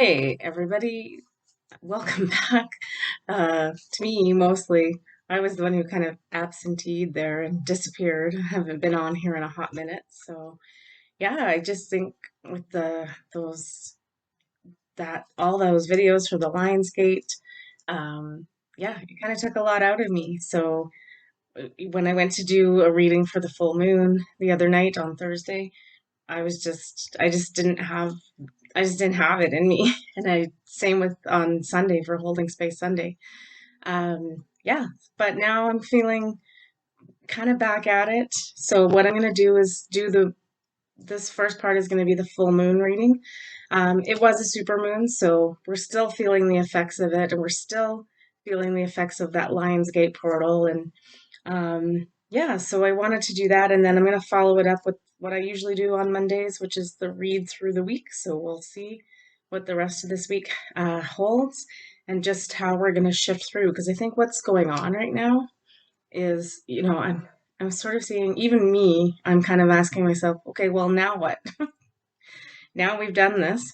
Hey, everybody, welcome back. To me, mostly, I was the one who kind of absenteed there and disappeared. I haven't been on here in a hot minute. So, yeah, I just think with all those videos for the Lionsgate, yeah, it kind of took a lot out of me. So, when I went to do a reading for the full moon the other night on Thursday, I just didn't have it in me. And same with on Sunday for Holding Space Sunday. Yeah, but now I'm feeling kind of back at it. So what I'm going to do is this first part is going to be the full moon reading. It was a super moon, so we're still feeling the effects of it, and we're still feeling the effects of that Lionsgate portal. And yeah, so I wanted to do that, and then I'm going to follow it up with what I usually do on Mondays, which is the read through the week. So we'll see what the rest of this week holds and just how we're going to shift through. Because I think what's going on right now is, I'm sort of seeing, even me, I'm kind of asking myself, okay, well, now what? Now we've done this.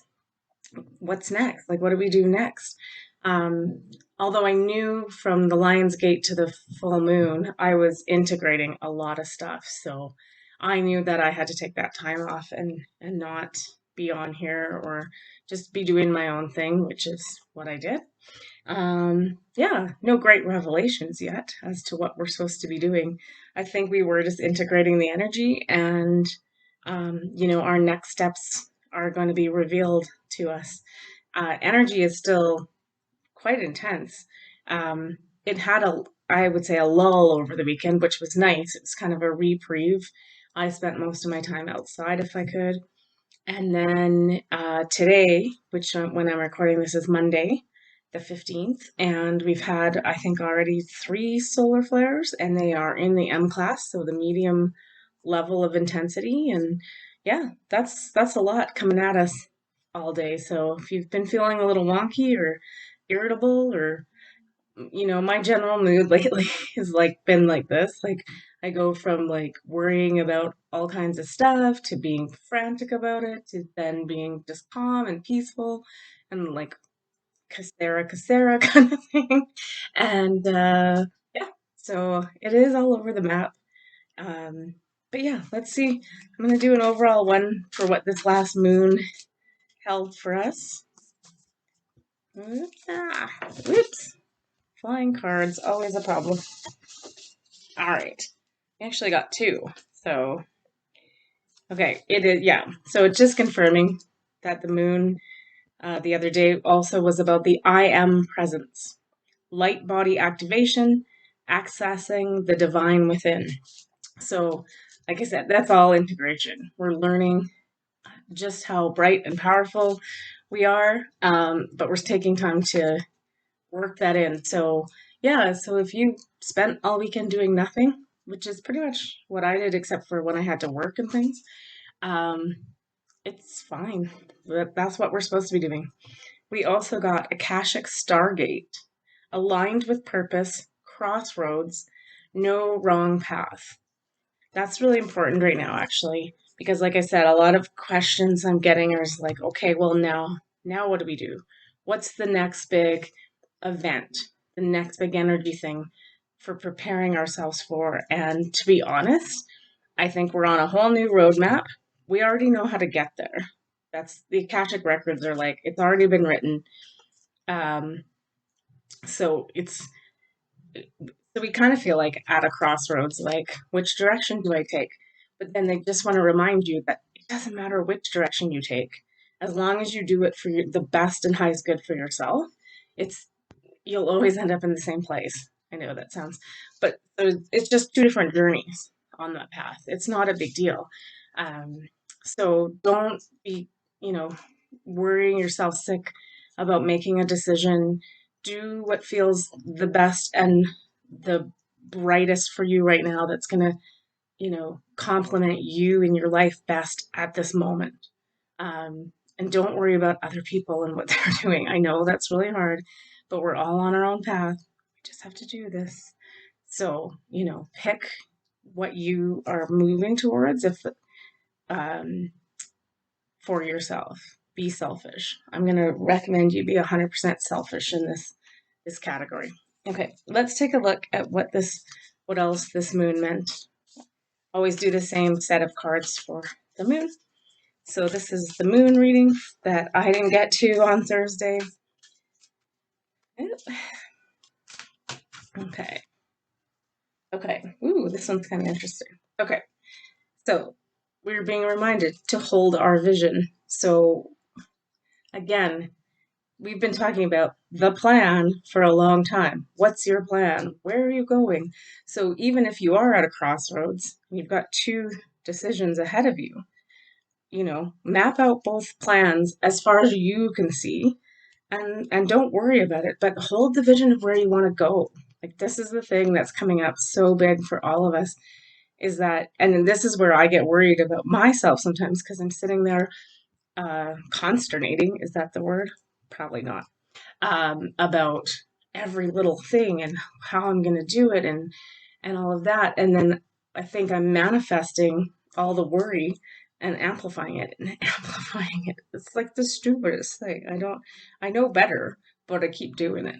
What's next? Like, what do we do next? Um, Although I knew from the Lion's Gate to the full moon, I was integrating a lot of stuff. So I knew that I had to take that time off and not be on here or just be doing my own thing, which is what I did. Yeah, no great revelations yet as to what we're supposed to be doing. I think we were just integrating the energy and, our next steps are going to be revealed to us. Energy is still quite intense. It had I would say, a lull over the weekend, which was nice. It was kind of a reprieve. I spent most of my time outside if I could. And then today, when I'm recording this is Monday, the 15th, and we've had, I think, already three solar flares, and they are in the M class, so the medium level of intensity. And yeah, that's a lot coming at us all day. So if you've been feeling a little wonky or irritable or my general mood lately has like been like this. Like I go from like worrying about all kinds of stuff to being frantic about it to then being just calm and peaceful and like casera kind of thing. And yeah, so it is all over the map. Um, but yeah, let's see. I'm gonna do an overall one for what this last moon held for us. Whoops. Flying cards, always a problem. All right. I actually got two. So, okay, it is, yeah. So it's just confirming that the moon the other day also was about the I am presence, light body activation, accessing the divine within. So, like I said, that's all integration. We're learning just how bright and powerful we are, but we're taking time to work that in. So, yeah, so if you spent all weekend doing nothing, which is pretty much what I did, except for when I had to work and things, um, it's fine. That's what we're supposed to be doing. We also got Akashic Stargate, aligned with purpose, crossroads, no wrong path. That's really important right now, actually, because like I said, a lot of questions I'm getting are like, okay, well now what do we do? What's the next big event, the next big energy thing for preparing ourselves for? And to be honest, I think we're on a whole new roadmap. We already know how to get there. That's the Akashic records are like, it's already been written. Um, so it's so we kind of feel like at a crossroads, like which direction do I take? But then they just want to remind you that it doesn't matter which direction you take, as long as you do it for the best and highest good for yourself. It's You'll always end up in the same place. I know that sounds, but it's just two different journeys on that path. It's not a big deal. Um, so don't be, you know, worrying yourself sick about making a decision. Do what feels the best and the brightest for you right now that's going to, complement you in your life best at this moment. And don't worry about other people and what they're doing. I know that's really hard, but we're all on our own path. We just have to do this. So, pick what you are moving towards if um, for yourself. be selfish. I'm going to recommend you be 100% selfish in this category. Okay, let's take a look at what else this moon meant. Always do the same set of cards for the moon. So this is the moon reading that I didn't get to on Thursday. Okay. Okay. Ooh, this one's kind of interesting. Okay. So we're being reminded to hold our vision. So again, we've been talking about the plan for a long time. What's your plan? Where are you going? So even if you are at a crossroads, you've got two decisions ahead of you. Map out both plans as far as you can see, and don't worry about it, but hold the vision of where you want to go. Like, this is the thing that's coming up so big for all of us, is that, and then this is where I get worried about myself sometimes, because I'm sitting there consternating, is that the word? Probably not. About every little thing and how I'm going to do it, and all of that. And then I think I'm manifesting all the worry and amplifying it and amplifying it. It's like the stupidest thing. I know better, but I keep doing it.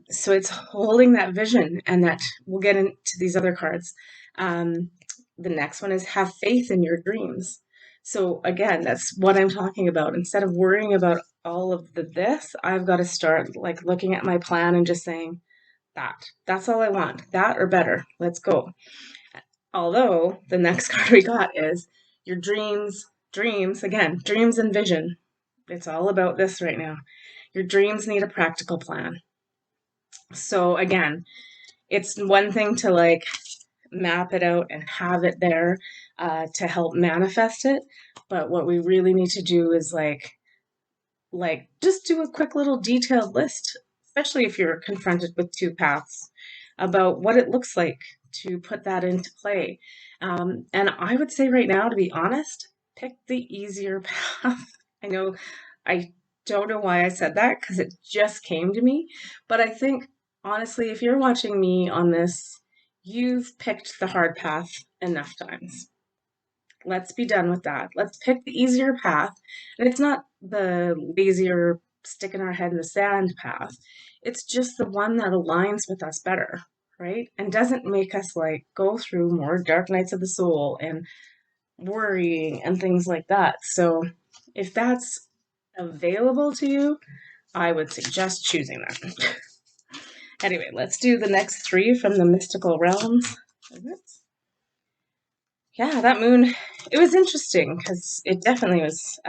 So it's holding that vision, and that we'll get into these other cards. The next one is have faith in your dreams. So again, that's what I'm talking about. Instead of worrying about all of this, I've got to start like looking at my plan and just saying, that's all I want. That or better. Let's go. Although the next card we got is your dreams, again, dreams and vision. It's all about this right now. Your dreams need a practical plan. So again, it's one thing to like map it out and have it there to help manifest it. But what we really need to do is like just do a quick little detailed list, especially if you're confronted with two paths, about what it looks like to put that into play. And I would say right now, to be honest, pick the easier path. I don't know why I said that, because it just came to me. But I think, honestly, if you're watching me on this, you've picked the hard path enough times. Let's be done with that. Let's pick the easier path. And it's not the lazier, sticking our head in the sand path. It's just the one that aligns with us better, right? And doesn't make us like go through more dark nights of the soul and worrying and things like that. So if that's available to you, I would suggest choosing that. Anyway, let's do the next three from the mystical realms. Yeah, that moon, it was interesting because it definitely was,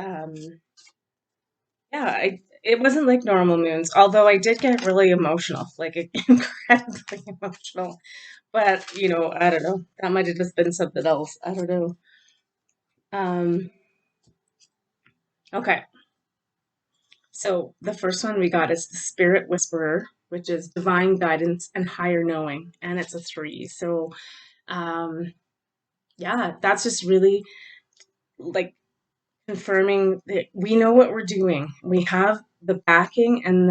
it wasn't like normal moons, although I did get really emotional, like incredibly emotional. But, I don't know, that might have just been something else. I don't know. Um, okay, so the first one we got is the Spirit Whisperer, which is divine guidance and higher knowing, and it's a 3. So, um, yeah, that's just really like confirming that we know what we're doing. We have the backing and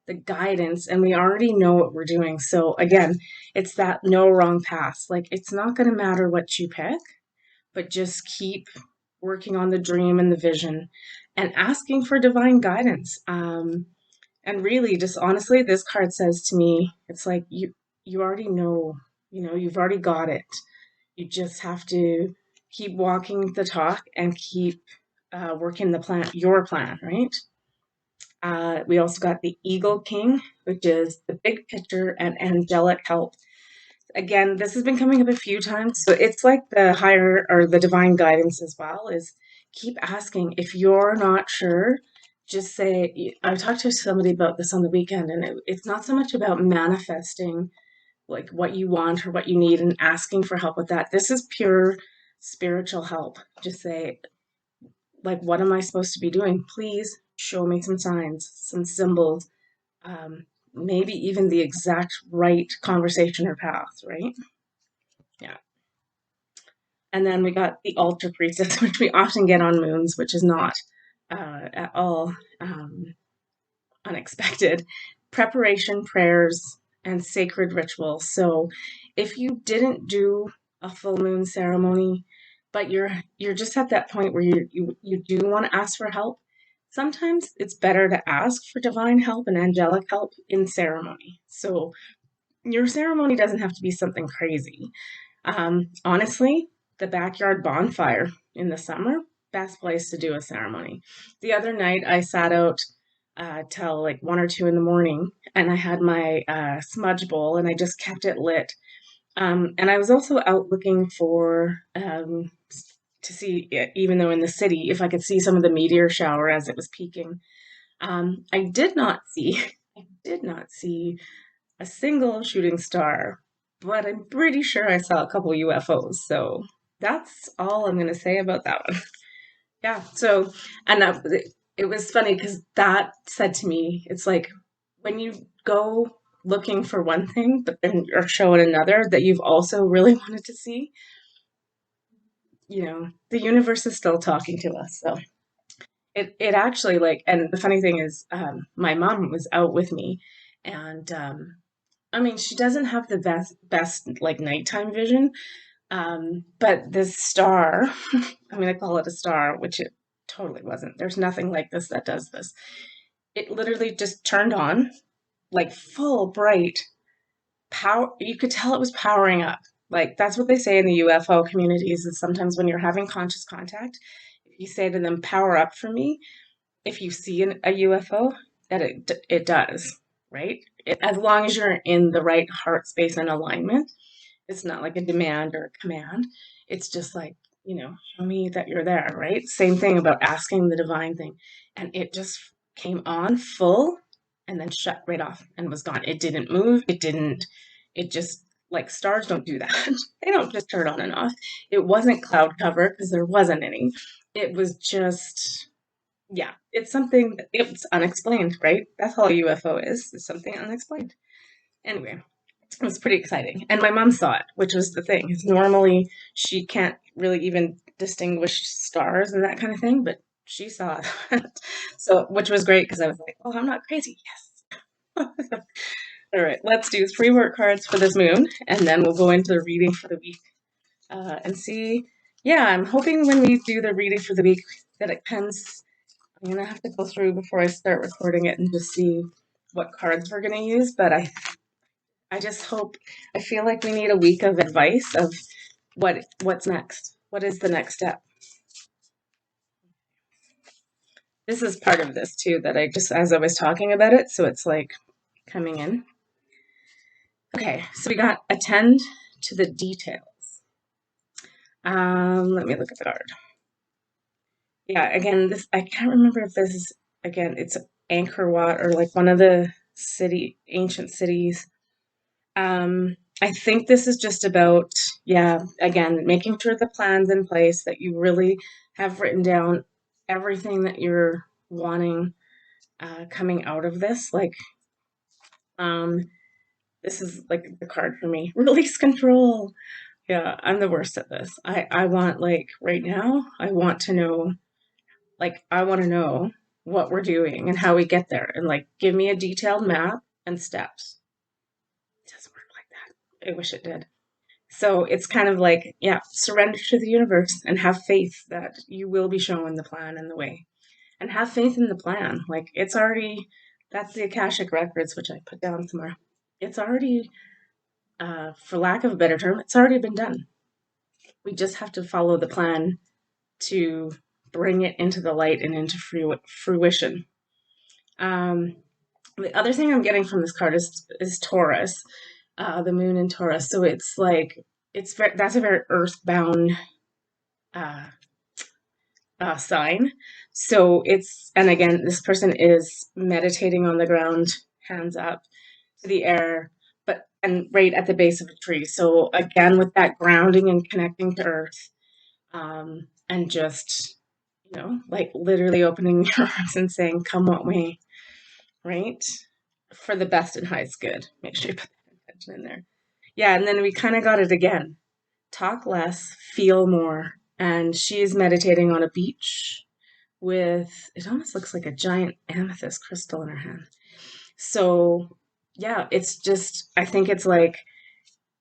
the guidance, and we already know what we're doing. So again, it's that no wrong path. Like, it's not going to matter what you pick, but just keep working on the dream and the vision and asking for divine guidance. And really, just honestly, this card says to me, it's like you already know, you've already got it. You just have to keep walking the talk and keep working the plan, your plan, right? We also got the Eagle King, which is the big picture and angelic help. Again, this has been coming up a few times, so it's like the higher or the divine guidance as well, is keep asking. If you're not sure, just say, I talked to somebody about this on the weekend, and it's not so much about manifesting like what you want or what you need and asking for help with that. This is pure spiritual help. Just say, like, what am I supposed to be doing? Please show me some signs, some symbols, maybe even the exact right conversation or path, right? Yeah. And then we got the altar priestess, which we often get on moons, which is not at all unexpected. Preparation, prayers, and sacred rituals. So if you didn't do a full moon ceremony, but you're just at that point where you do want to ask for help. Sometimes it's better to ask for divine help and angelic help in ceremony. So your ceremony doesn't have to be something crazy. Honestly, the backyard bonfire in the summer, best place to do a ceremony. The other night, I sat out till like 1 or 2 in the morning, and I had my smudge bowl, and I just kept it lit. And I was also out looking for to see, even though in the city, if I could see some of the meteor shower as it was peaking. I did not see, I did not see a single shooting star, but I'm pretty sure I saw a couple UFOs. So that's all I'm going to say about that one. Yeah. So, and it was funny because that said to me, it's like when you go looking for one thing, but then you're showing another that you've also really wanted to see, the universe is still talking to us. So it actually like, and the funny thing is, my mom was out with me, and I mean, she doesn't have the best like nighttime vision, but this star, I'm going to call it a star, which it totally wasn't. There's nothing like this that does this. It literally just turned on, like full bright power. You could tell it was powering up. Like that's what they say in the UFO communities is sometimes when you're having conscious contact, if you say to them, power up for me, if you see a UFO, that it does, right? As long as you're in the right heart space and alignment, it's not like a demand or a command. It's just like, show me that you're there, right? Same thing about asking the divine thing. And it just came on full and then shut right off and was gone. It didn't move. It just, like stars don't do that. They don't just turn on and off. It wasn't cloud cover because there wasn't any. It was just, yeah, it's something, it's unexplained, right? That's all a UFO is something unexplained. Anyway, it was pretty exciting. And my mom saw it, which was the thing. Is normally she can't really even distinguish stars and that kind of thing, but she saw it. So, which was great because I was like, oh, I'm not crazy. Yes. All right, let's do 3 work cards for this moon, and then we'll go into the reading for the week and see. Yeah, I'm hoping when we do the reading for the week that it comes. I'm gonna have to go through before I start recording it and just see what cards we're gonna use, but I just hope, I feel like we need a week of advice of what's next. What is the next step? This is part of this too that I just, as I was talking about it, so it's like coming in. Okay, so we got attend to the details. Let me look at the card. Yeah, again, this, I can't remember if this is, again, it's Angkor Wat or like one of the ancient cities. I think this is just about, yeah, again, making sure the plan's in place, that you really have written down everything that you're wanting coming out of this. Like, um, this is like the card for me. Release control. Yeah, I'm the worst at this. I want, like, right now, I want to know what we're doing and how we get there. And, like, give me a detailed map and steps. It doesn't work like that. I wish it did. So it's kind of like, yeah, surrender to the universe and have faith that you will be shown the plan and the way. And have faith in the plan. Like it's already, that's the Akashic Records, which I put down somewhere. It's already, for lack of a better term, it's already been done. We just have to follow the plan to bring it into the light and into fruition. Um, the other thing I'm getting from this card is Taurus, the moon in Taurus. So it's like, that's a very earthbound uh, sign. So and again, this person is meditating on the ground, hands up to the air, and right at the base of a tree. So again, with that grounding and connecting to earth, and just, like literally opening your arms and saying, come what may, right? For the best and highest good. Make sure you put that intention in there. Yeah, and then we kind of got it again. Talk less, feel more. And she's meditating on a beach with, it almost looks like a giant amethyst crystal in her hand. So, yeah, it's just, I think it's like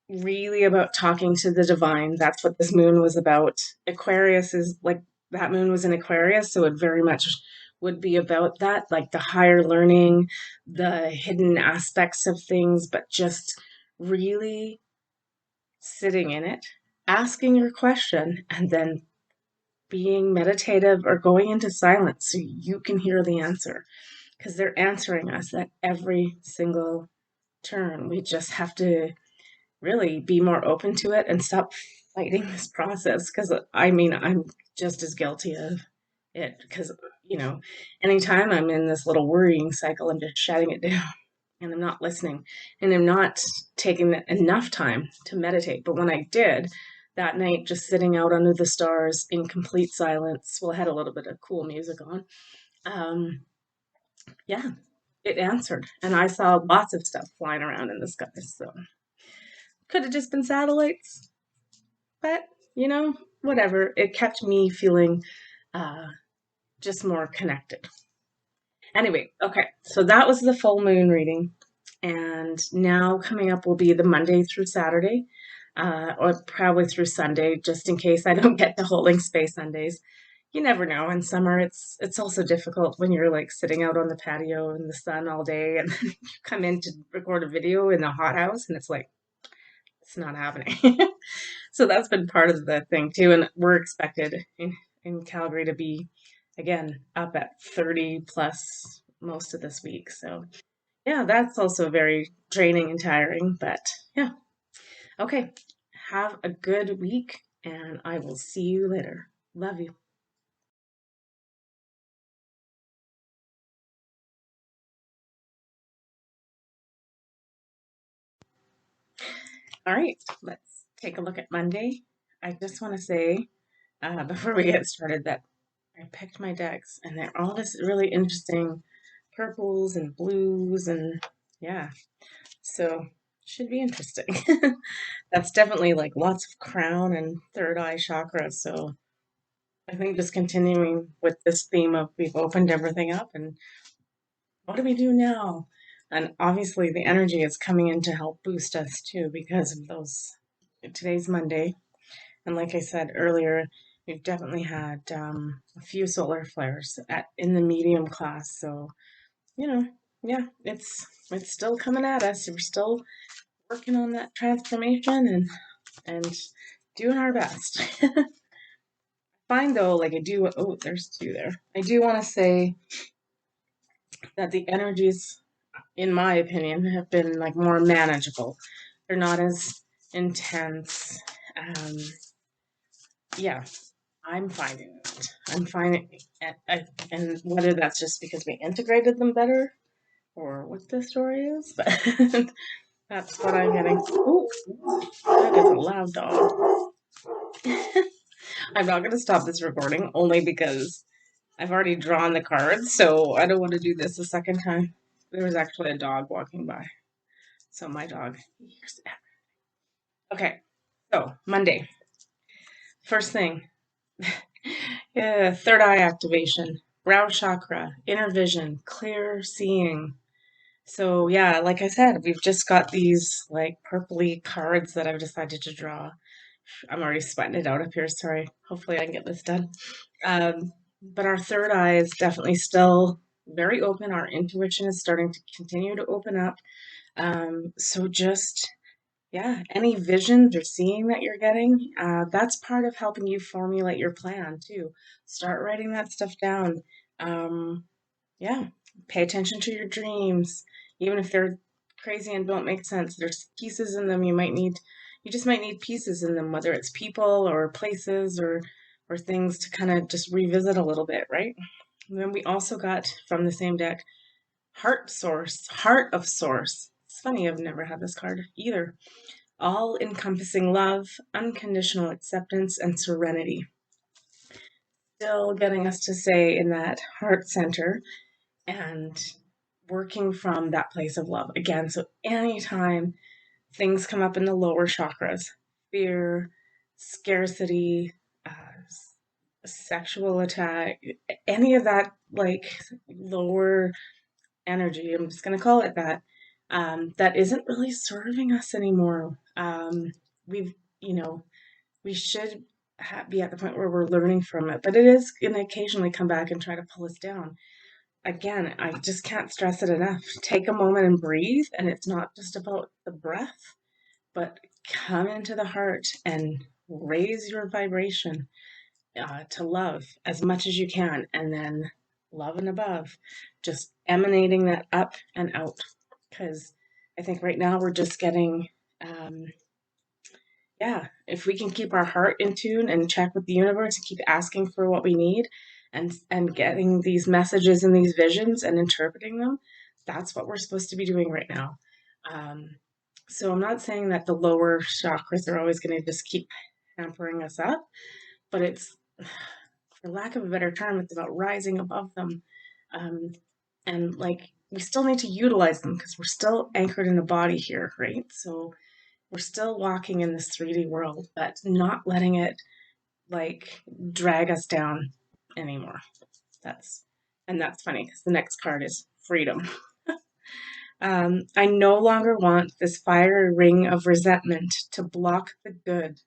really about talking to the divine. That's what this moon was about. Aquarius is like that moon was in Aquarius, so it very much would be about that, like the higher learning, the hidden aspects of things, but just really sitting in it, asking your question, and then being meditative or going into silence so you can hear the answer because they're answering us at every single turn. We just have to really be more open to it and stop fighting this process because I mean, I'm just as guilty of it because, you know, anytime I'm in this little worrying cycle, I'm just shutting it down and I'm not listening and I'm not taking enough time to meditate. But when I did that night, just sitting out under the stars in complete silence, well, I had a little bit of cool music on. Um, yeah, it answered. And I saw lots of stuff flying around in the sky. So could have just been satellites, but whatever. It kept me feeling uh, just more connected. Anyway, okay, so that was the full moon reading. And now coming up will be the Monday through Saturday, or probably through Sunday, just in case I don't get to holding space Sundays. You never know. In summer, it's also difficult when you're like sitting out on the patio in the sun all day, and then you come in to record a video in the hothouse, and it's like it's not happening. So that's been part of the thing too, and we're expected in Calgary to be again up at 30 plus most of this week. So yeah, that's also very draining and tiring, but yeah. Okay. Have a good week and I will see you later. Love you. All right, let's take a look at Monday. I just want to say before we get started that I picked my decks and they're all this really interesting purples and blues and yeah, so should be interesting. That's definitely like lots of crown and third eye chakra. So I think just continuing with this theme of we've opened everything up and what do we do now? And obviously the energy is coming in to help boost us too because of those. Today's Monday, and like I said earlier, we've definitely had a few solar flares in the medium class. So you know, yeah, it's still coming at us. We're still working on that transformation and doing our best. Fine though, like I do. Oh, there's two there. I do want to say that the energies, in my opinion, have been like more manageable. They're not as intense. Um, yeah, I'm finding it. I'm finding, and whether that's just because we integrated them better or what the story is, but that's what I'm getting. Ooh, that is a loud dog. I'm not going to stop this recording only because I've already drawn the cards, so I don't want to do this a second time. There was actually a dog walking by, so my dog hears that. Okay, so Monday. First thing, yeah, third eye activation, brow chakra, inner vision, clear seeing. So yeah, like I said, we've just got these like purpley cards that I've decided to draw. I'm already sweating it out up here. Sorry. Hopefully I can get this done. But our third eye is definitely still very open. Our intuition is starting to continue to open up. So just yeah, any visions or seeing that you're getting, that's part of helping you formulate your plan too. Start writing that stuff down. Um, yeah, pay attention to your dreams, even if they're crazy and don't make sense. There's pieces in them you just might need pieces in them, whether it's people or places or things to kind of just revisit a little bit, right? And then we also got from the same deck, Heart of Source. It's funny, I've never had this card either. All encompassing love, unconditional acceptance, and serenity. Still getting us to say in that heart center and working from that place of love. Again, so anytime things come up in the lower chakras, fear, scarcity, sexual attack, any of that like lower energy, I'm just going to call it that. that isn't really serving us anymore. We've, you know, we should be at the point where we're learning from it, but it is going to occasionally come back and try to pull us down. Again, I just can't stress it enough. Take a moment and breathe, and it's not just about the breath, but come into the heart and raise your vibration to love as much as you can, and then love and above, just emanating that up and out. Because I think right now we're just getting, um, yeah, if we can keep our heart in tune and check with the universe and keep asking for what we need and getting these messages and these visions and interpreting them, that's what we're supposed to be doing right now. Um, so I'm not saying that the lower chakras are always going to just keep hampering us up, but it's, for lack of a better term, it's about rising above them. Um, and like, we still need to utilize them because we're still anchored in a body here, right? So we're still walking in this 3D world, but not letting it like drag us down anymore. That's and that's funny because the next card is freedom. I no longer want this fiery ring of resentment to block the good.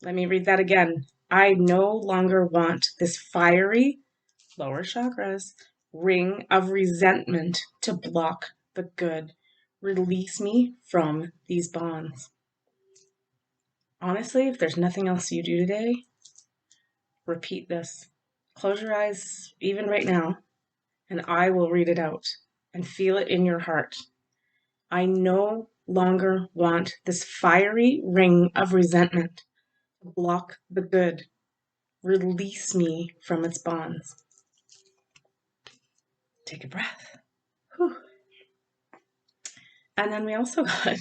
Let me read that again. I no longer want this fiery, lower chakras, ring of resentment to block the good. Release me from these bonds. Honestly, if there's nothing else you do today, repeat this. Close your eyes, even right now, and I will read it out and feel it in your heart. I no longer want this fiery ring of resentment to block the good. Release me from its bonds. Take a breath. Whew. And then we also got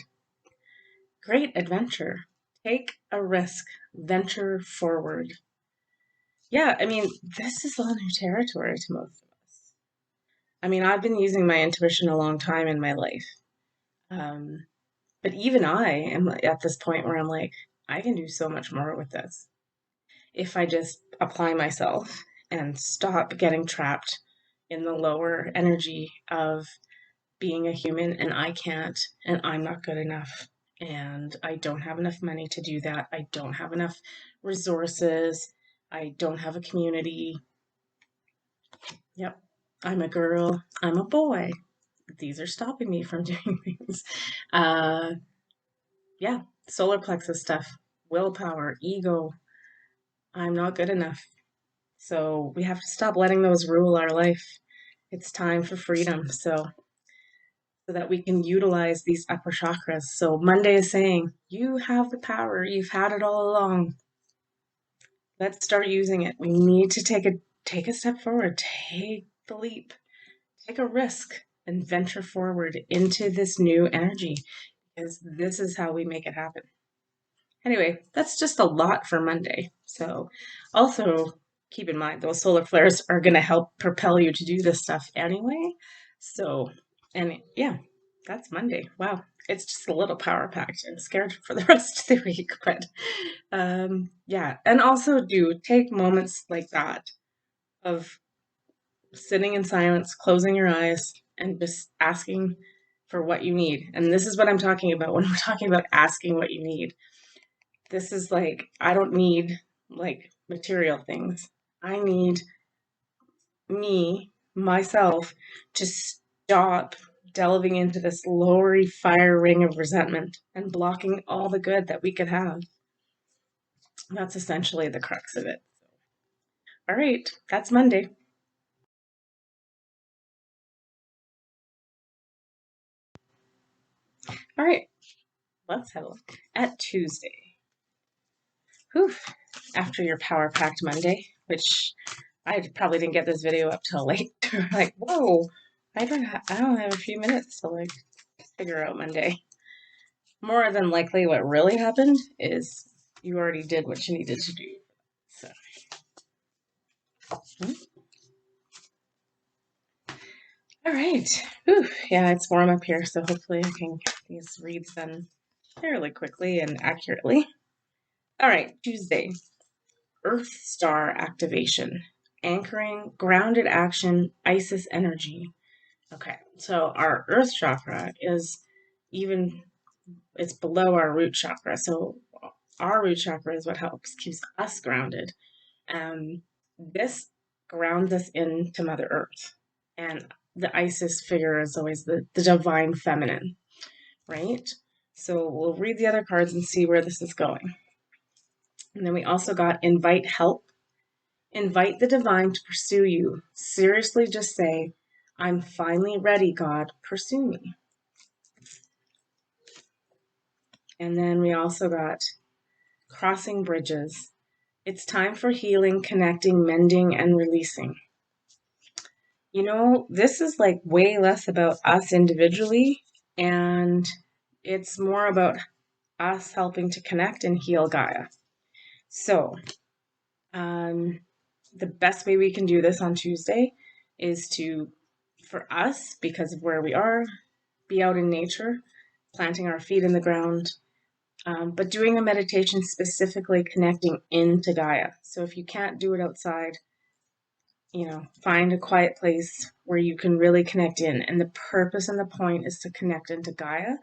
great adventure. Take a risk. Venture forward. Yeah, I mean, this is all new territory to most of us. I mean, I've been using my intuition a long time in my life. Um, but even I am at this point where I'm like, I can do so much more with this if I just apply myself and stop getting trapped in the lower energy of being a human and I can't and I'm not good enough and I don't have enough money to do that. I don't have enough resources. I don't have a community. Yep. I'm a girl. I'm a boy. These are stopping me from doing things. Uh, yeah, solar plexus stuff, willpower, ego. I'm not good enough. So we have to stop letting those rule our life. It's time for freedom. So that we can utilize these upper chakras. So Monday is saying, you have the power. You've had it all along. Let's start using it. We need to take a step forward, take the leap, take a risk and venture forward into this new energy because this is how we make it happen. Anyway, that's just a lot for Monday. So also keep in mind those solar flares are going to help propel you to do this stuff anyway. So, and yeah, that's Monday. Wow. It's just a little power packed. I'm scared for the rest of the week, but yeah. And also do take moments like that of sitting in silence, closing your eyes, and just asking for what you need. And this is what I'm talking about when we're talking about asking what you need. This is like, I don't need like material things. I need myself, to stop delving into this lowery fire ring of resentment and blocking all the good that we could have. That's essentially the crux of it. All right, that's Monday. All right, let's have a look at Tuesday. Whew. After your power packed Monday, which I probably didn't get this video up till late. Like, whoa, I don't have a few minutes to like figure out Monday. More than likely, what really happened is you already did what you needed to do. So, all right. Whew. Yeah, it's warm up here, so hopefully I can get these reads done fairly quickly and accurately. All right, Tuesday. Earth Star activation, anchoring, grounded action, Isis energy. Okay, so our earth chakra is even, it's below our root chakra. So our root chakra is what helps keeps us grounded. This grounds us into Mother Earth. And the Isis figure is always the divine feminine, right? So we'll read the other cards and see where this is going. And then we also got invite help. Invite the divine to pursue you. Seriously, just say, I'm finally ready, God, pursue me. And then we also got crossing bridges. It's time for healing, connecting, mending, and releasing. You know, this is like way less about us individually, and it's more about us helping to connect and heal Gaia. So, the best way we can do this on Tuesday is to, for us, because of where we are, be out in nature, planting our feet in the ground, but doing a meditation specifically connecting into Gaia. So if you can't do it outside, find a quiet place where you can really connect in. And the purpose and the point is to connect into Gaia,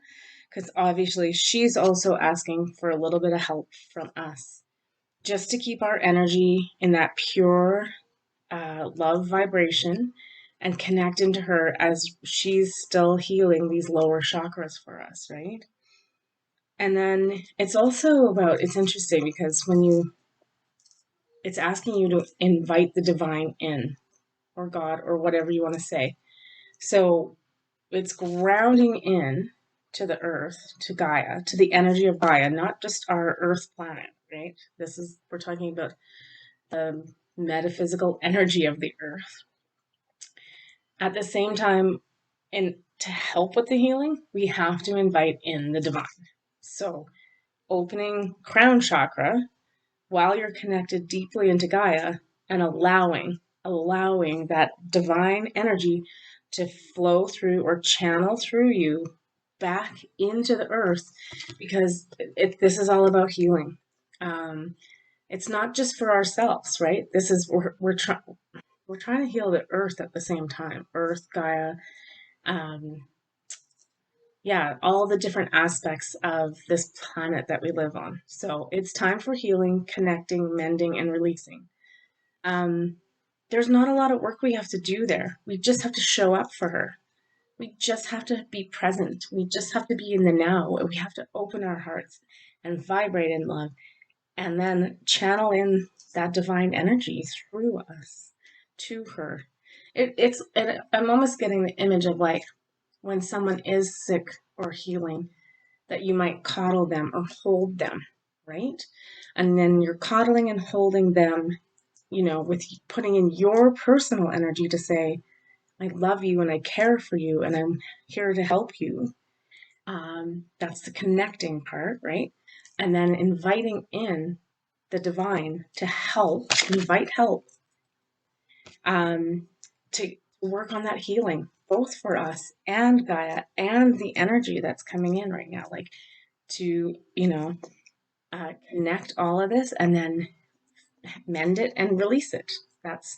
because obviously she's also asking for a little bit of help from us, just to keep our energy in that pure love vibration and connect into her as she's still healing these lower chakras for us, right? And then it's also about, it's interesting because it's asking you to invite the divine in, or God, or whatever you want to say. So it's grounding in to the earth, to Gaia, to the energy of Gaia, not just our earth planet, right? We're talking about the metaphysical energy of the earth. At the same time, and to help with the healing, we have to invite in the divine. So opening crown chakra while you're connected deeply into Gaia and allowing that divine energy to flow through or channel through you back into the earth, because this is all about healing. It's not just for ourselves, right? This is we're trying to heal the earth at the same time. Earth, Gaia, um, yeah, all the different aspects of this planet that we live on. So it's time for healing, connecting, mending, and releasing. Um, there's not a lot of work we have to do there. We just have to show up for her. We just have to be present. We just have to be in the now. We have to open our hearts and vibrate in love, and then channel in that divine energy through us to her. I'm almost getting the image of like when someone is sick or healing, that you might coddle them or hold them, right? And then you're coddling and holding them, with putting in your personal energy to say, I love you and I care for you and I'm here to help you. That's the connecting part, right? And then inviting in the divine to invite help, to work on that healing, both for us and Gaia and the energy that's coming in right now, like to, connect all of this and then mend it and release it. That's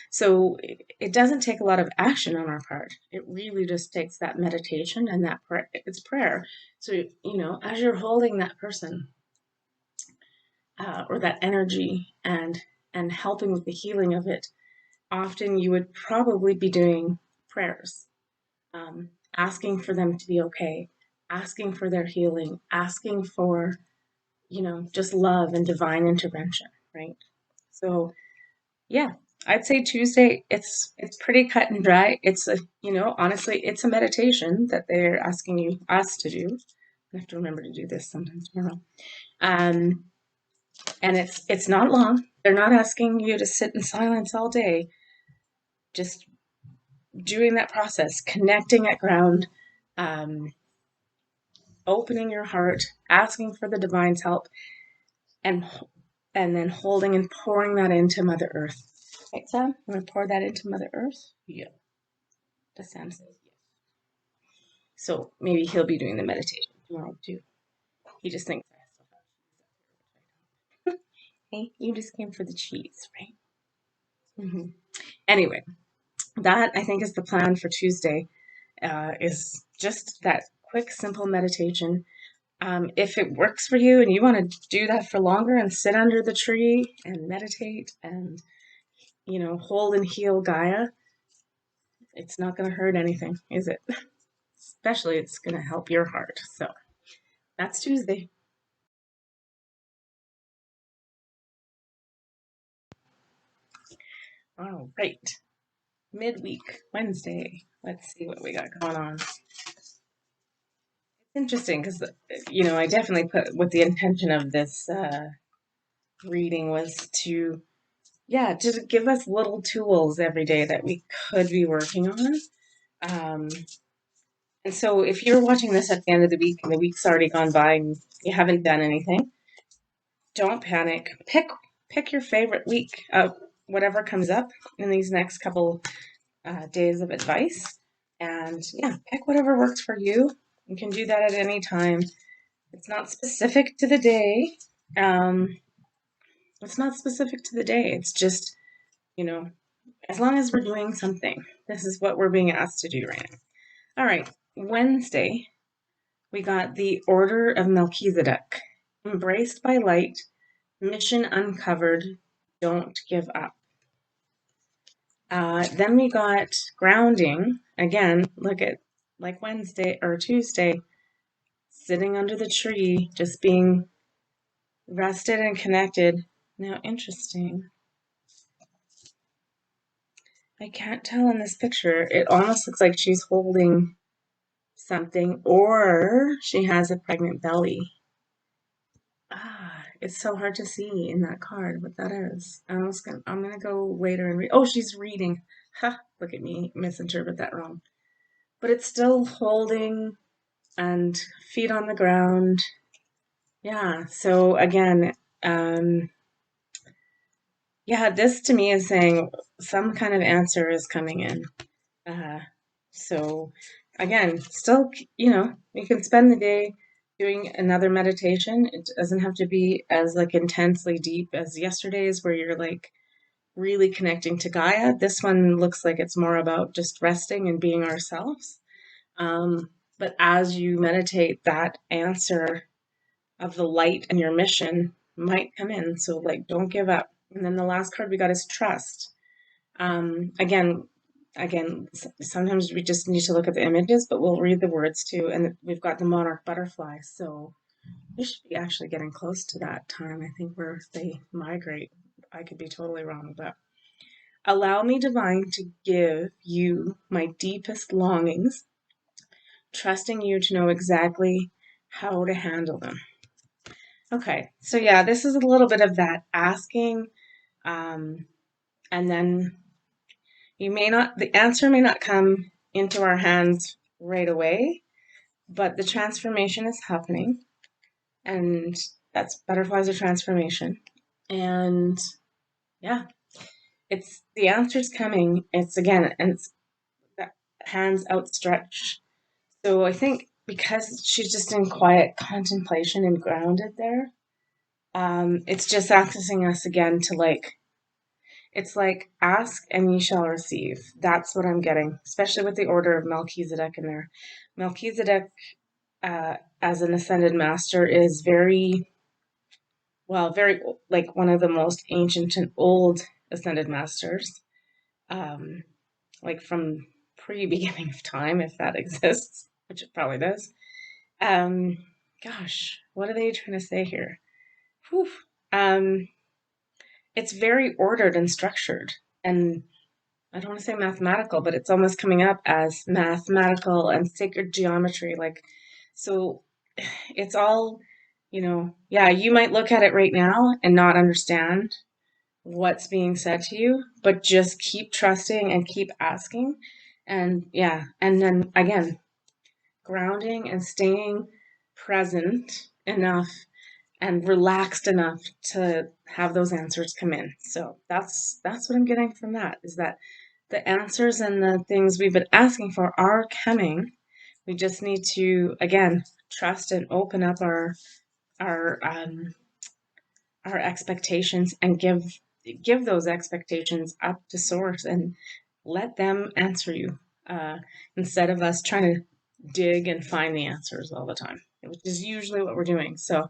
so it doesn't take a lot of action on our part. It really just takes that meditation and it's prayer. So, as you're holding that person, or that energy and helping with the healing of it, often you would probably be doing prayers, asking for them to be okay, asking for their healing, asking for, just love and divine intervention, right? So, yeah, I'd say Tuesday, it's pretty cut and dry. Honestly, it's a meditation that they're asking us to do. I have to remember to do this sometimes tomorrow. Um, and it's not long. They're not asking you to sit in silence all day. Just doing that process, connecting at ground, um, opening your heart, asking for the divine's help, and and then holding and pouring that into Mother Earth. Right, Sam? You want to pour that into Mother Earth? Yeah. The Sam says yes. So maybe he'll be doing the meditation tomorrow too. He just thinks I still have cheese. Hey, you just came for the cheese, right? Anyway, that I think is the plan for Tuesday, is just that quick, simple meditation. If it works for you and you want to do that for longer and sit under the tree and meditate and, hold and heal Gaia, it's not going to hurt anything, is it? Especially it's going to help your heart. So that's Tuesday. All right. Midweek, Wednesday. Let's see what we got going on. It's interesting because, I definitely put with the intention of this reading was to, yeah, to give us little tools every day that we could be working on. Um, and so if you're watching this at the end of the week and the week's already gone by and you haven't done anything, don't panic. Pick your favorite week of whatever comes up in these next couple days of advice. And yeah, pick whatever works for you. You can do that at any time. It's not specific to the day. Um, it's not specific to the day. It's just, you know, as long as we're doing something, this is what we're being asked to do right now. All right, Wednesday, we got the Order of Melchizedek. Embraced by light, mission uncovered, don't give up. Then we got grounding. Again, look at like Wednesday or Tuesday, sitting under the tree, just being rested and connected. Now, interesting. I can't tell in this picture. It almost looks like she's holding something or she has a pregnant belly. It's so hard to see in that card what that is. I'm gonna go later and read. Oh, she's reading. Ha! Look at me, misinterpret that wrong. But it's still holding and feet on the ground. Yeah. So again, yeah, this to me is saying some kind of answer is coming in. Uh, so again, still, you can spend the day doing another meditation. It doesn't have to be as like intensely deep as yesterday's where you're like really connecting to Gaia. This one looks like it's more about just resting and being ourselves. But as you meditate, that answer of the light and your mission might come in. So like, don't give up. And then the last card we got is trust. Again, sometimes we just need to look at the images, but we'll read the words too. And we've got the monarch butterfly. So we should be actually getting close to that time. I think where they migrate. I could be totally wrong, but allow me, divine, to give you my deepest longings, trusting you to know exactly how to handle them. Okay, so yeah, this is a little bit of that asking, and then the answer may not come into our hands right away, but the transformation is happening, and that's butterflies of transformation. And yeah, it's the answer's coming. It's again, and it's that hands outstretched. So I think because she's just in quiet contemplation and grounded there, it's just accessing us again to like, it's like ask and ye shall receive. That's what I'm getting, especially with the order of Melchizedek in there. Melchizedek, as an ascended master, is very, well, very like one of the most ancient and old ascended masters, um, like from pre-beginning of time, if that exists, which it probably does. Um, Gosh, what are they trying to say here? Whew. Um, it's very ordered and structured, and I don't want to say mathematical, but it's almost coming up as mathematical and sacred geometry. Like, so it's all, yeah, you might look at it right now and not understand what's being said to you, but just keep trusting and keep asking. And yeah, and then again, grounding and staying present enough and relaxed enough to have those answers come in. So that's what I'm getting from that, is that the answers and the things we've been asking for are coming. We just need to again trust and open up our um, our expectations and give those expectations up to source and let them answer you instead of us trying to dig and find the answers all the time, which is usually what we're doing. So,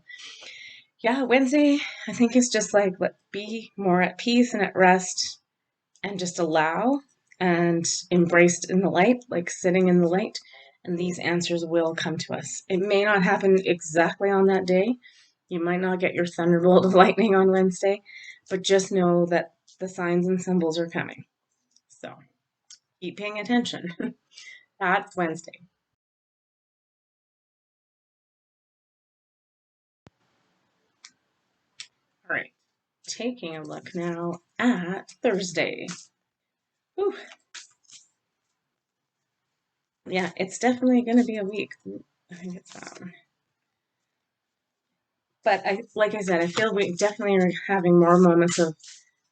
yeah, Wednesday, I think is just like be more at peace and at rest and just allow and embraced in the light, like sitting in the light, and these answers will come to us. It may not happen exactly on that day. You might not get your thunderbolt of lightning on Wednesday, but just know that the signs and symbols are coming. So keep paying attention. That's Wednesday. All right. Taking a look now at Thursday. Whew. Yeah, it's definitely going to be a week. I think it's that one. But like I said, I feel we definitely are having more moments of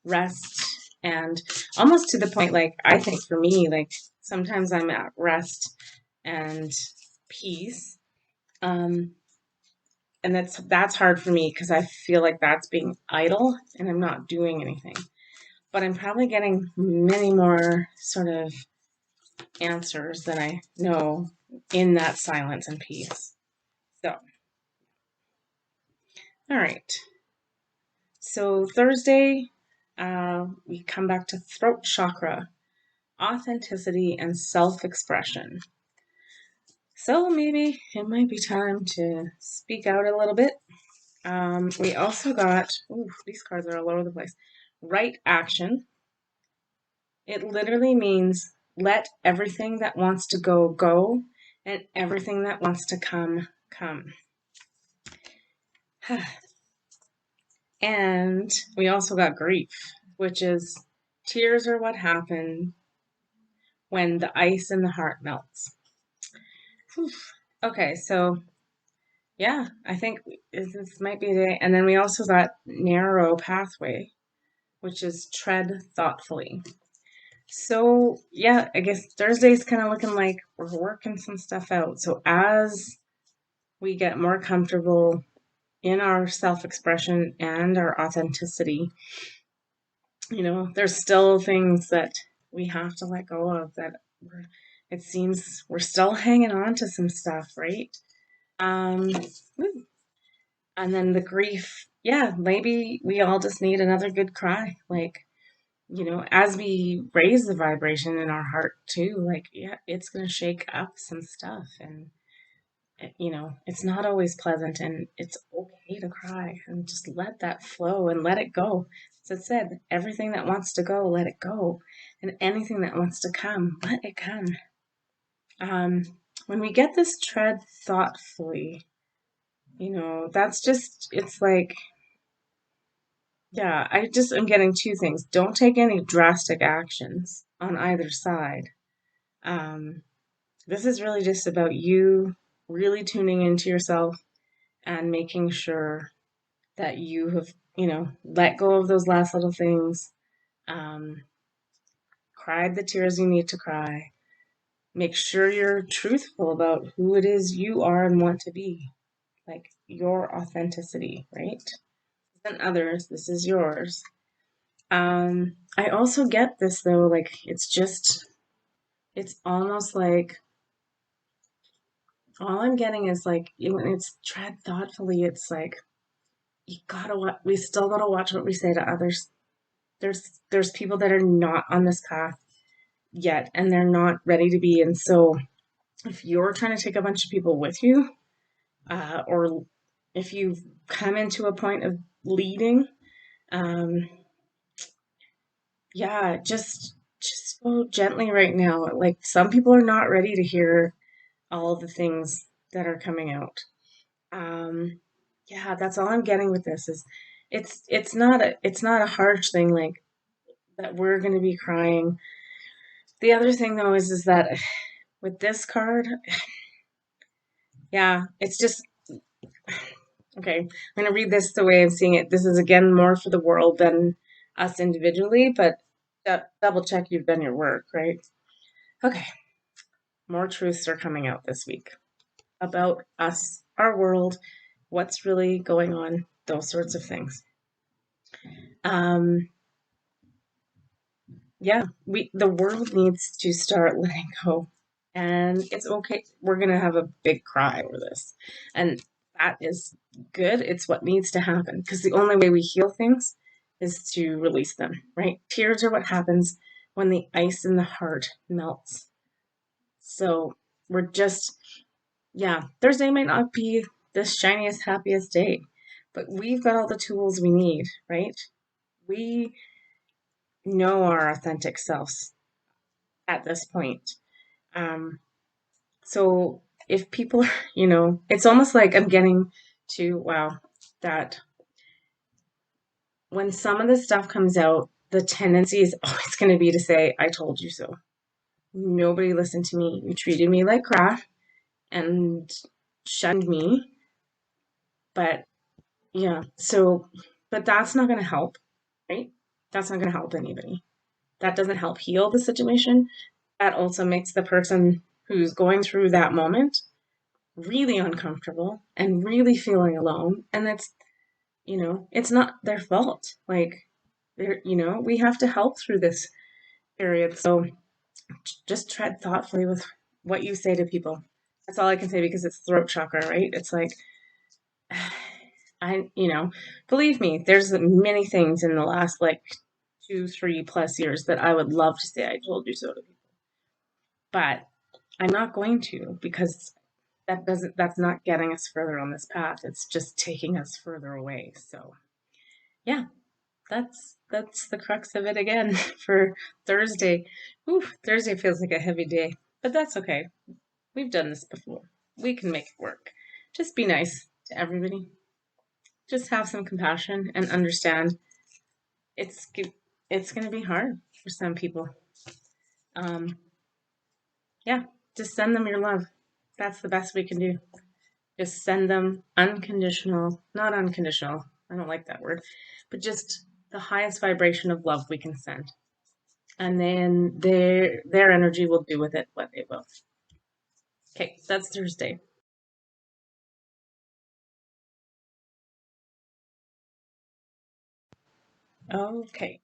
rest and almost to the point, like, I think for me, like, sometimes I'm at rest and peace. Um, and that's hard for me because I feel like that's being idle and I'm not doing anything. But I'm probably getting many more sort of answers than I know in that silence and peace. So, all right. So Thursday, we come back to throat chakra, authenticity, and self-expression. So maybe it might be time to speak out a little bit. We also got, ooh, these cards are all over the place. Right action. It literally means let everything that wants to go, go, and everything that wants to come, come. And we also got grief, which is tears are what happen when the ice in the heart melts. Whew. Okay, so yeah, I think this might be the, and then we also got narrow pathway, which is tread thoughtfully. So yeah, I guess Thursday's kind of looking like we're working some stuff out. So as we get more comfortable in our self-expression and our authenticity, there's still things that we have to let go of that it seems we're still hanging on to some stuff, right? Um, and then the grief, yeah, maybe we all just need another good cry. Like, as we raise the vibration in our heart too, like, yeah, it's going to shake up some stuff. And, it's not always pleasant and it's okay to cry and just let that flow and let it go. As I said, everything that wants to go, let it go. And anything that wants to come, let it come. When we get this tread thoughtfully, that's just, it's like, yeah, I just am getting two things. Don't take any drastic actions on either side. Um, this is really just about you really tuning into yourself and making sure that you have, let go of those last little things, um, cried the tears you need to cry. Make sure you're truthful about who it is you are and want to be, like your authenticity, right? Than others, this is yours. I also get this though, like it's almost like all I'm getting is like when it's tread thoughtfully, it's like we still gotta watch what we say to others. There's people that are not on this path yet and they're not ready to be. And so if you're trying to take a bunch of people with you, or if you've come into a point of leading, um, yeah, just go gently right now. Like some people are not ready to hear all the things that are coming out. Um, yeah, that's all I'm getting with this is it's not a harsh thing like that we're going to be crying. The other thing though is that with this card, yeah, it's just okay. I'm going to read this the way I'm seeing it. This is again more for the world than us individually, but double check you've done your work, right? Okay. More truths are coming out this week about us, our world, what's really going on, those sorts of things. Um, yeah, the world needs to start letting go. And it's okay. We're gonna have a big cry over this. And that is good. It's what needs to happen. Because the only way we heal things is to release them, right? Tears are what happens when the ice in the heart melts. So we're just, yeah, Thursday might not be the shiniest, happiest day, but we've got all the tools we need, right? We know our authentic selves at this point. Um, so if people, it's almost like I'm getting to, wow, that when some of this stuff comes out, the tendency is always going to be to say, I told you so. Nobody listened to me. You treated me like crap and shunned me. But yeah, so, but that's not going to help, right? That's not going to help anybody. That doesn't help heal the situation. That also makes the person who's going through that moment really uncomfortable and really feeling alone. And it's not their fault. Like, we have to help through this period. So just tread thoughtfully with what you say to people. That's all I can say because it's throat chakra, right? It's like, believe me, there's many things in the last like 2, 3+ years that I would love to say I told you so to people. But I'm not going to because that's not getting us further on this path. It's just taking us further away. So yeah, that's the crux of it again for Thursday. Ooh, Thursday feels like a heavy day, but that's okay. We've done this before. We can make it work. Just be nice to everybody. Just have some compassion and understand it's it's going to be hard for some people. Um, yeah, just send them your love. That's the best we can do. Just send them unconditional, not unconditional. I don't like that word, but just the highest vibration of love we can send. And then their energy will do with it what it will. Okay, that's Thursday. Okay,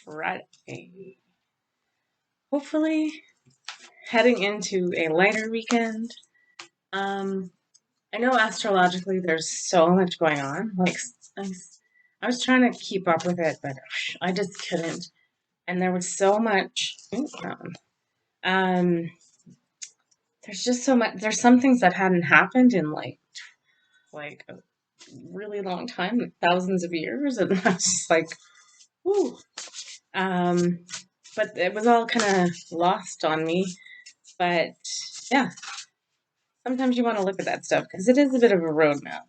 Friday. Hopefully heading into a lighter weekend. Um, I know astrologically there's so much going on. Like I, I was trying to keep up with it, but I just couldn't. And there was so much. Um, there's just so much. There's some things that hadn't happened in like a really long time, like thousands of years, and I was just like, whoo. Um, but it was all kind of lost on me. But yeah, sometimes you want to look at that stuff because it is a bit of a roadmap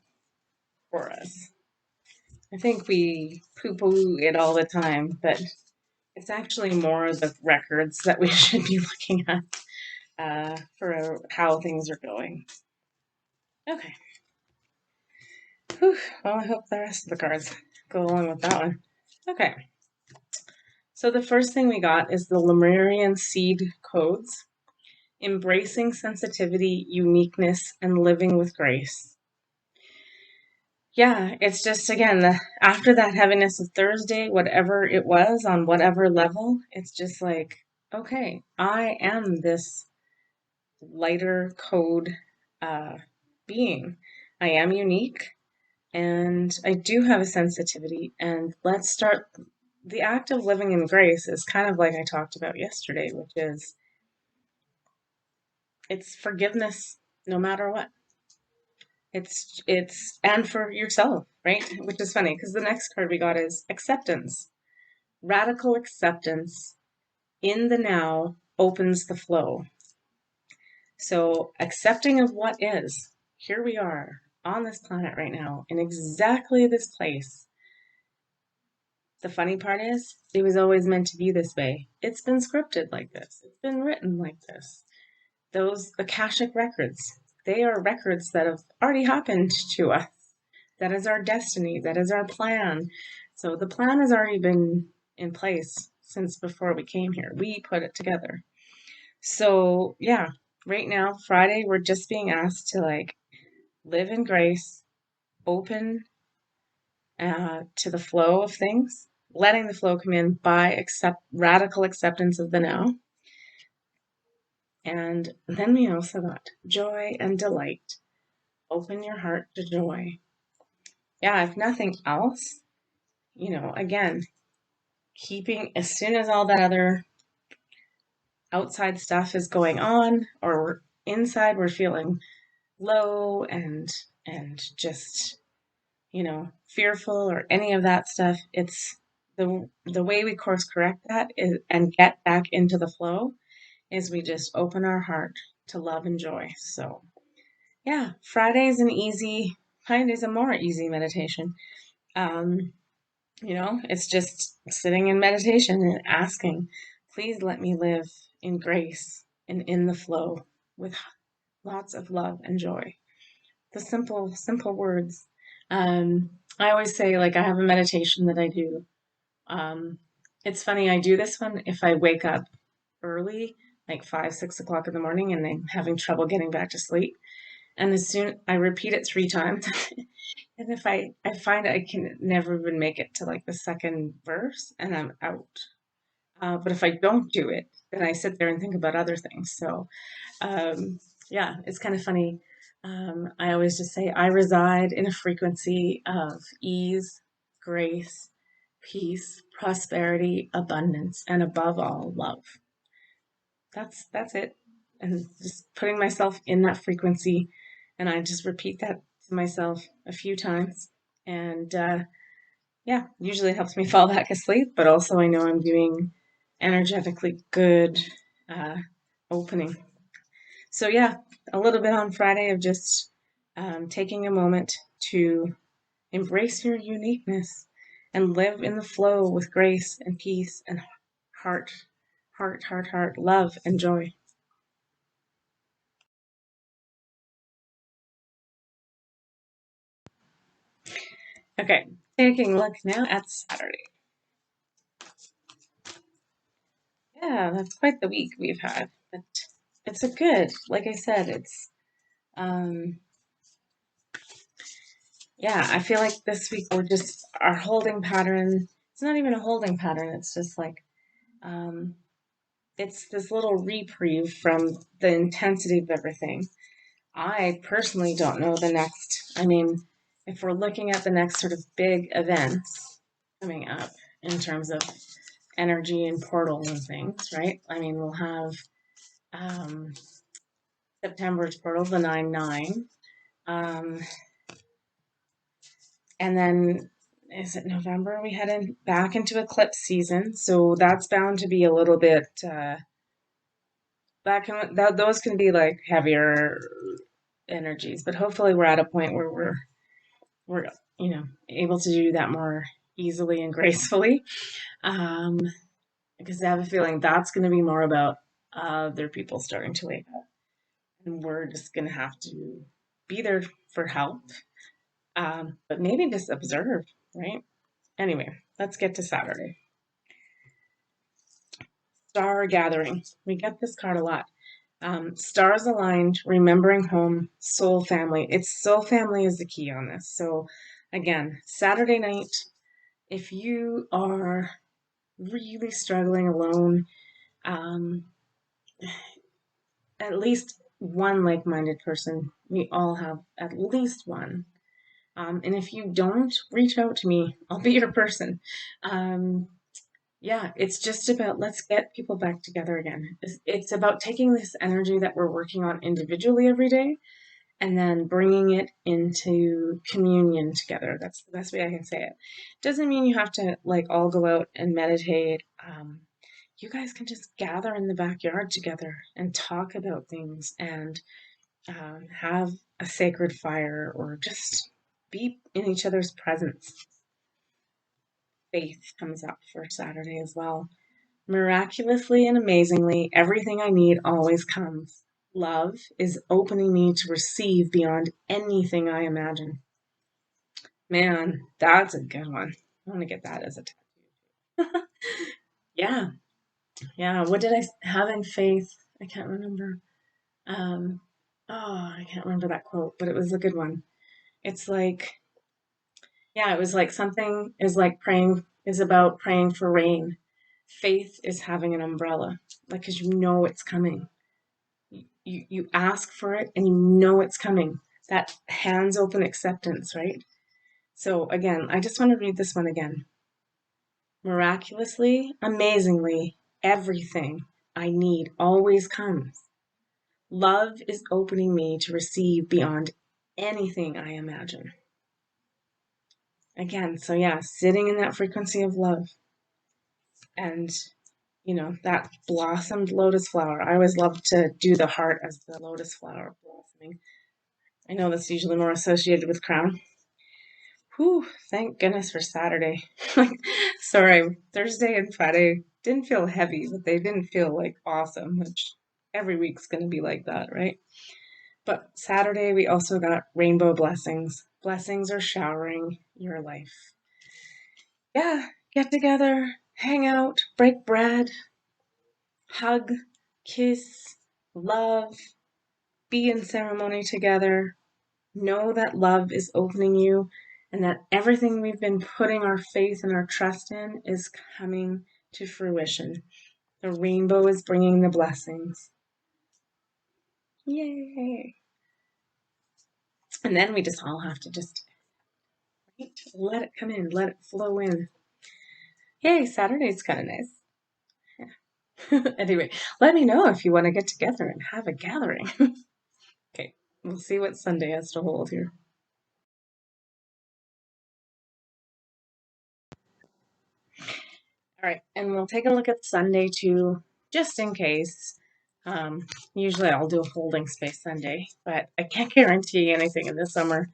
for us. I think we poo-poo it all the time, but it's actually more the records that we should be looking at for how things are going. Okay. Whew. Well, I hope the rest of the cards go along with that one. Okay. So the first thing we got is the Lemurian seed codes, embracing sensitivity, uniqueness, and living with grace. Yeah, it's just again after that heaviness of Thursday, whatever it was on whatever level, it's just like, okay, I am this lighter code uh, being. I am unique and I do have a sensitivity. And let's start the act of living in grace is kind of like I talked about yesterday, which is it's forgiveness no matter what. It's and for yourself, right? Which is funny because the next card we got is acceptance. Radical acceptance in the now opens the flow. So accepting of what is. Here we are on this planet right now in exactly this place. The funny part is it was always meant to be this way. It's been scripted like this. It's been written like this. Those Akashic records, they are records that have already happened to us. That is our destiny. That is our plan. So the plan has already been in place since before we came here. We put it together. So yeah, right now, Friday, we're just being asked to live in grace, open to the flow of things, letting the flow come in by radical acceptance of the now. And then we also got joy and delight. Open your heart to joy. Yeah, if nothing else, again, keeping as soon as all that other outside stuff is going on, or inside we're feeling low and just fearful or any of that stuff, it's the way we course correct that is and get back into the flow is we just open our heart to love and joy. So yeah, Friday's a more easy meditation. um it's just sitting in meditation and asking, please let me live in grace and in the flow with lots of love and joy. The simple, simple words. I always say, like, I have a meditation that I do. Um, it's funny, I do this one if I wake up early, like 5, 6 o'clock in the morning, and I'm having trouble getting back to sleep. And as soon I repeat it 3 times, and if I find I can never even make it to like the second verse, and I'm out. But if I don't do it, then I sit there and think about other things. So um, yeah, it's kind of funny. I always just say I reside in a frequency of ease, grace, peace, prosperity, abundance, and above all, love. That's it. And just putting myself in that frequency, and I just repeat that to myself a few times, and yeah, usually it helps me fall back asleep. But also, I know I'm doing energetically good uh, opening. So yeah, a little bit on Friday of just taking a moment to embrace your uniqueness and live in the flow with grace and peace and heart, heart, love and joy. Okay, taking a look now at Saturday. Yeah, that's quite the week we've had, but it's a good, like I said, it's um, yeah, I feel like this week we're just our holding pattern. It's not even a holding pattern. It's just like um, it's this little reprieve from the intensity of everything. I personally don't know the next. I mean, if we're looking at the next sort of big events coming up in terms of energy and portals and things, right? I mean, we'll have um, September's portal, the 9/9. Um, and then is it November? We head back into eclipse season, so that's bound to be a little bit. Those can be like heavier energies, but hopefully we're at a point where we're able to do that more easily and gracefully. Um, because I have a feeling that's going to be more about other people starting to wake up, and we're just going to have to be there for help, but maybe just observe, right? Anyway, let's get to Saturday. Star gathering. We get this card a lot. Stars aligned, remembering home, soul family. It's soul family is the key on this. So, again, Saturday night, if you are really struggling alone, um, at least one like minded person. We all have at least one. And if you don't, reach out to me. I'll be your person. Um, yeah, it's just about let's get people back together again. It's about taking this energy that we're working on individually every day and then bringing it into communion together. That's the best way I can say it. Doesn't mean you have to like all go out and meditate. You guys can just gather in the backyard together and talk about things and have a sacred fire or just be in each other's presence. Faith comes up for Saturday as well. Miraculously and amazingly, everything I need always comes. Love is opening me to receive beyond anything I imagine. Man, that's a good one. I want to get that as a tattoo. Yeah, yeah. What did I have in faith? I can't remember. Um, oh, I can't remember that quote, but it was a good one. It's like, yeah, it was like something is like praying. is about praying for rain. Faith is having an umbrella, like, because you know it's coming. You ask for it and you know it's coming. That hands open acceptance, right? So again, I just want to read this one again. Miraculously, amazingly, everything I need always comes. Love is opening me to receive beyond anything I imagine. Again, so yeah, sitting in that frequency of love and, that blossomed lotus flower. I always love to do the heart as the lotus flower blossoming. I know that's usually more associated with crown. Whew, thank goodness for Saturday. Sorry, Thursday and Friday didn't feel heavy, but they didn't feel like awesome, which every week's going to be like that, right? But Saturday, we also got rainbow blessings. Blessings are showering your life. Yeah, get together, hang out, break bread, hug, kiss, love, be in ceremony together. Know that love is opening you and that everything we've been putting our faith and our trust in is coming to fruition. The rainbow is bringing the blessings. Yay! And then we just all have to just let it come in, let it flow in. Yay, Saturday's kind of nice. Yeah. Anyway, let me know if you want to get together and have a gathering. Okay, we'll see what Sunday has to hold here. All right, and we'll take a look at Sunday too, just in case. Usually I'll do a holding space Sunday, but I can't guarantee anything in the summer.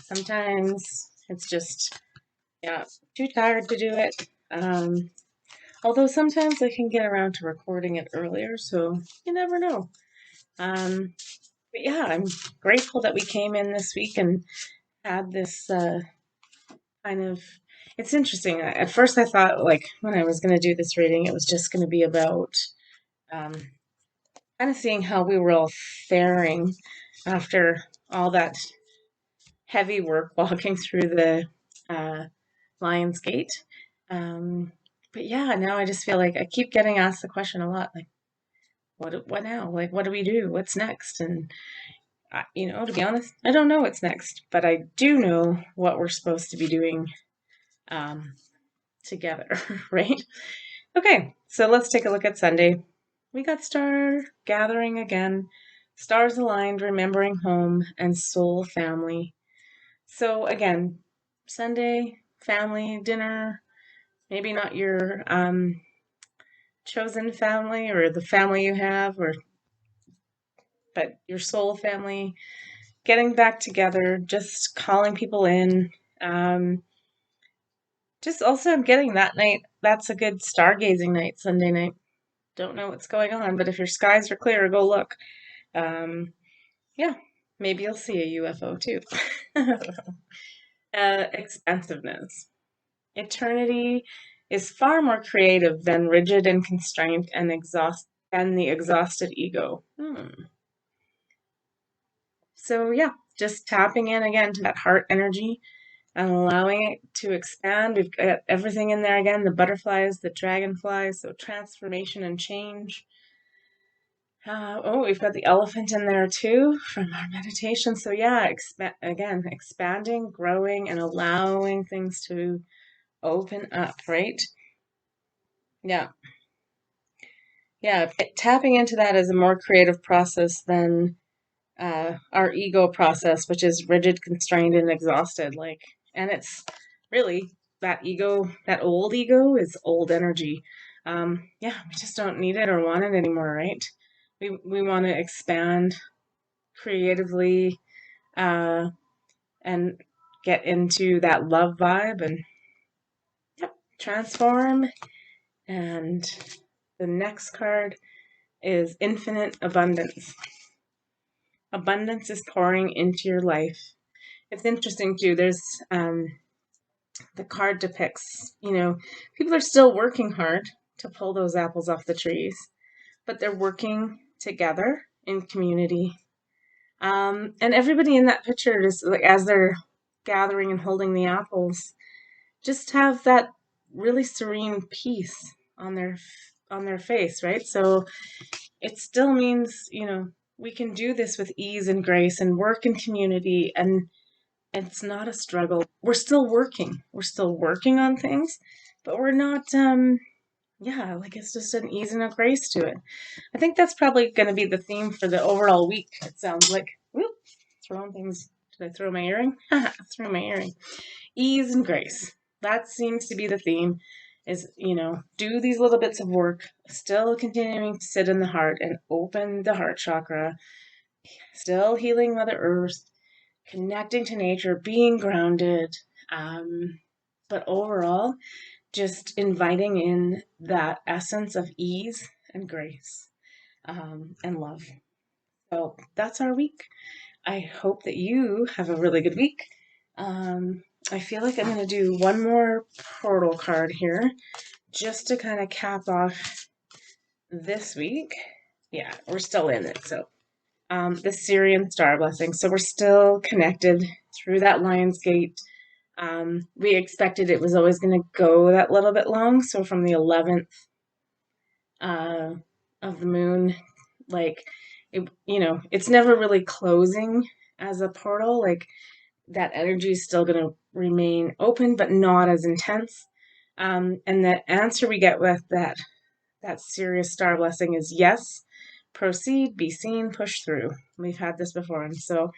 Sometimes it's just, yeah, too tired to do it. Although sometimes I can get around to recording it earlier, so you never know. But yeah, I'm grateful that we came in this week and had this kind of. It's interesting. At first, I thought, like, when I was going to do this reading, it was just going to be about um, kind of seeing how we were all faring after all that heavy work walking through the uh, Lion's Gate. But yeah, now I just feel like I keep getting asked the question a lot, like, what now? Like, what do we do? What's next? And to be honest, I don't know what's next, but I do know what we're supposed to be doing um, together, right? Okay, so let's take a look at Sunday. We got star gathering again, stars aligned, remembering home and soul family. So again, Sunday, family, dinner, maybe not your chosen family or the family you have, but your soul family, getting back together, just calling people in. Just also I'm getting that night, that's a good stargazing night, Sunday night. Don't know what's going on, but if your skies are clear, go look. Yeah, maybe you'll see a UFO too. Expansiveness. Eternity is far more creative than rigid and constrained and the exhausted ego. So yeah, just tapping in again to that heart energy and allowing it to expand. We've got everything in there again, the butterflies, the dragonflies, so transformation and change. We've got the elephant in there too from our meditation. So yeah, expanding, growing, and allowing things to open up, right? Yeah. Yeah, tapping into that is a more creative process than our ego process, which is rigid, constrained, and exhausted. And it's really that ego, that old ego is old energy. Yeah, we just don't need it or want it anymore, right? We want to expand creatively and get into that love vibe and yep, transform. And the next card is infinite abundance. Abundance is pouring into your life. It's interesting too. There's the card depicts, people are still working hard to pull those apples off the trees, but they're working together in community. And everybody in that picture is like as they're gathering and holding the apples, just have that really serene peace on their face, right? So it still means, we can do this with ease and grace and work in community, and it's not a struggle. We're still working. We're still working on things, but we're not yeah, like it's just an ease and a grace to it. I think that's probably going to be the theme for the overall week. It sounds like, whoop, throwing things. Did I throw my earring? Throw my earring. Ease and grace. That seems to be the theme, is, do these little bits of work, still continuing to sit in the heart and open the heart chakra, still healing Mother Earth, connecting to nature, being grounded, but overall, just inviting in that essence of ease and grace, and love. So that's our week. I hope that you have a really good week. I feel like I'm going to do one more portal card here just to kind of cap off this week. Yeah, we're still in it. So, the Syrian star blessing. So we're still connected through that Lion's Gate. We expected it was always going to go that little bit long. So from the 11th uh, of the moon, like, it's never really closing as a portal. Like, that energy is still going to remain open, but not as intense. And the answer we get with that serious star blessing is yes, proceed, be seen, push through. We've had this before. And so,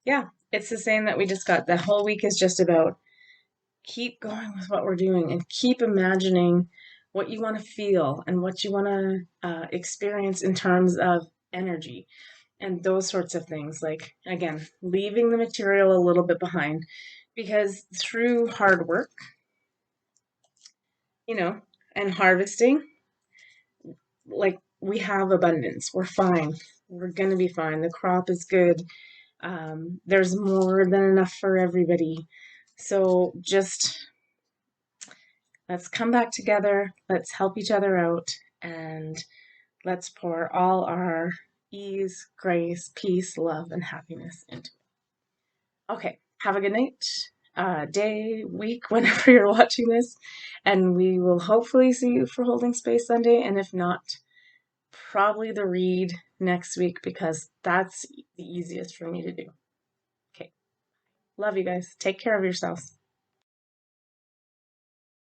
yeah, it's the same that we just got. The whole week is just about keep going with what we're doing and keep imagining what you want to feel and what you want to experience in terms of energy and those sorts of things. Like, again, leaving the material a little bit behind, because through hard work, you know, and harvesting, like, we have abundance. We're fine. We're going to be fine. The crop is good. There's more than enough for everybody. So just let's come back together. Let's help each other out, and let's pour all our ease, grace, peace, love, and happiness into it. Okay. Have a good night, day, week, whenever you're watching this. And we will hopefully see you for Holding Space Sunday. And if not, probably the read next week, because that's the easiest for me to do. Okay. Love you guys. Take care of yourselves.